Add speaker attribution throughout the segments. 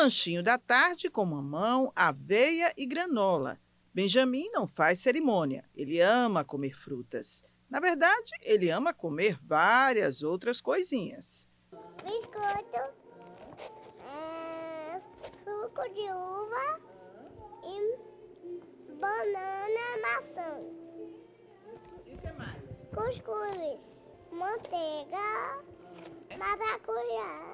Speaker 1: lanchinho da tarde com mamão, aveia e granola. Benjamin não faz cerimônia, ele ama comer frutas. Na verdade, ele ama comer várias outras coisinhas.
Speaker 2: Biscoito, suco de uva e banana, maçã.
Speaker 1: E o que mais?
Speaker 2: Cuscuz, manteiga, maracujá.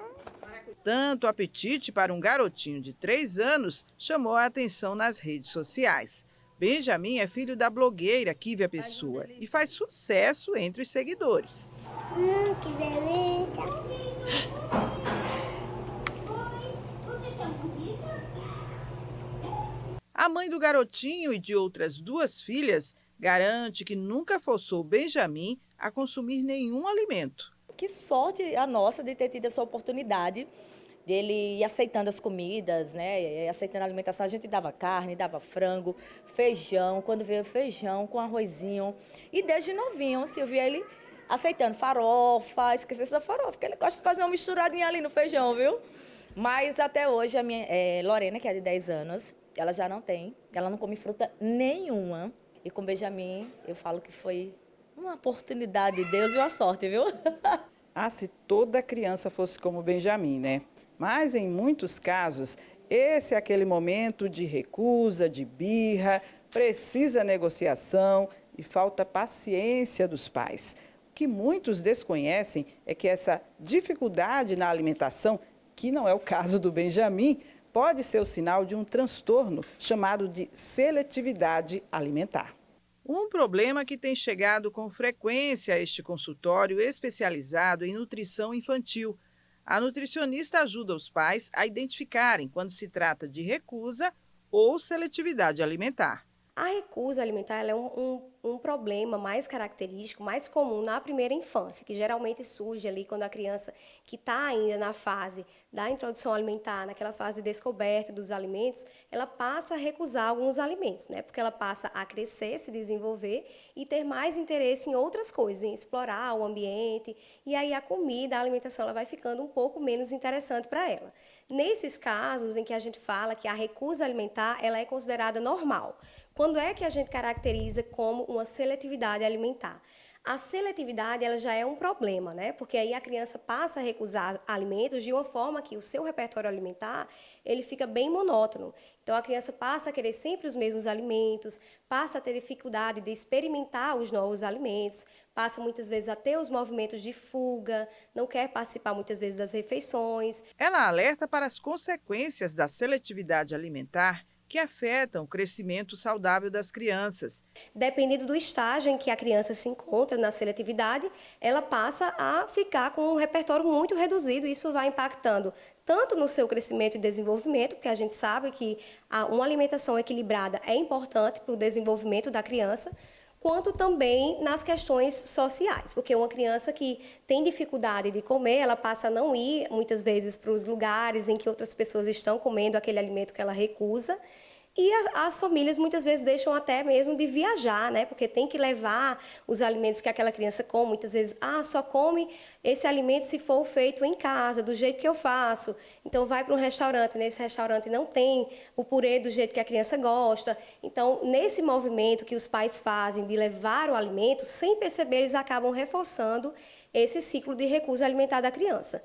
Speaker 1: Tanto apetite para um garotinho de 3 anos chamou a atenção nas redes sociais. Benjamin é filho da blogueira Kívia Pessoa e faz sucesso entre os seguidores.
Speaker 2: Que delícia!
Speaker 1: A mãe do garotinho e de outras 2 filhas garante que nunca forçou Benjamin a consumir nenhum alimento.
Speaker 3: Que sorte a nossa de ter tido essa oportunidade dele ir aceitando as comidas, né? E aceitando a alimentação. A gente dava carne, dava frango, feijão, quando veio feijão com arrozinho. E desde novinho, assim, eu via ele aceitando farofa, esquecesse da farofa, porque ele gosta de fazer uma misturadinha ali no feijão, viu? Mas até hoje a minha Lorena, que é de 10 anos, ela já não tem, ela não come fruta nenhuma. E com Benjamin, eu falo que foi uma oportunidade de Deus e uma sorte, viu?
Speaker 1: Ah, se toda criança fosse como Benjamin, né? Mas em muitos casos, esse é aquele momento de recusa, de birra, precisa negociação e falta paciência dos pais. O que muitos desconhecem é que essa dificuldade na alimentação, que não é o caso do Benjamin, pode ser o sinal de um transtorno chamado de seletividade alimentar. Um problema que tem chegado com frequência a este consultório especializado em nutrição infantil. A nutricionista ajuda os pais a identificarem quando se trata de recusa ou seletividade alimentar.
Speaker 4: A recusa alimentar ela é um problema mais característico, mais comum na primeira infância, que geralmente surge ali quando a criança que está ainda na fase da introdução alimentar, naquela fase de descoberta dos alimentos, ela passa a recusar alguns alimentos, né? Porque ela passa a crescer, se desenvolver e ter mais interesse em outras coisas, em explorar o ambiente, e aí a comida, a alimentação, ela vai ficando um pouco menos interessante para ela. Nesses casos em que a gente fala que a recusa alimentar, ela é considerada normal. Quando é que a gente caracteriza como uma seletividade alimentar? A seletividade ela já é um problema, né? Porque aí a criança passa a recusar alimentos de uma forma que o seu repertório alimentar ele fica bem monótono. Então a criança passa a querer sempre os mesmos alimentos, passa a ter dificuldade de experimentar os novos alimentos, passa muitas vezes a ter os movimentos de fuga, não quer participar muitas vezes das refeições.
Speaker 1: Ela alerta para as consequências da seletividade alimentar que afetam o crescimento saudável das crianças.
Speaker 4: Dependendo do estágio em que a criança se encontra na seletividade, ela passa a ficar com um repertório muito reduzido e isso vai impactando tanto no seu crescimento e desenvolvimento, porque a gente sabe que uma alimentação equilibrada é importante para o desenvolvimento da criança, quanto também nas questões sociais, porque uma criança que tem dificuldade de comer, ela passa a não ir muitas vezes para os lugares em que outras pessoas estão comendo aquele alimento que ela recusa, e as famílias muitas vezes deixam até mesmo de viajar, né? Porque tem que levar os alimentos que aquela criança come. Muitas vezes, só come esse alimento se for feito em casa, do jeito que eu faço. Então, vai para um restaurante, nesse restaurante não tem o purê do jeito que a criança gosta. Então, nesse movimento que os pais fazem de levar o alimento, sem perceber, eles acabam reforçando esse ciclo de recusa alimentar da criança.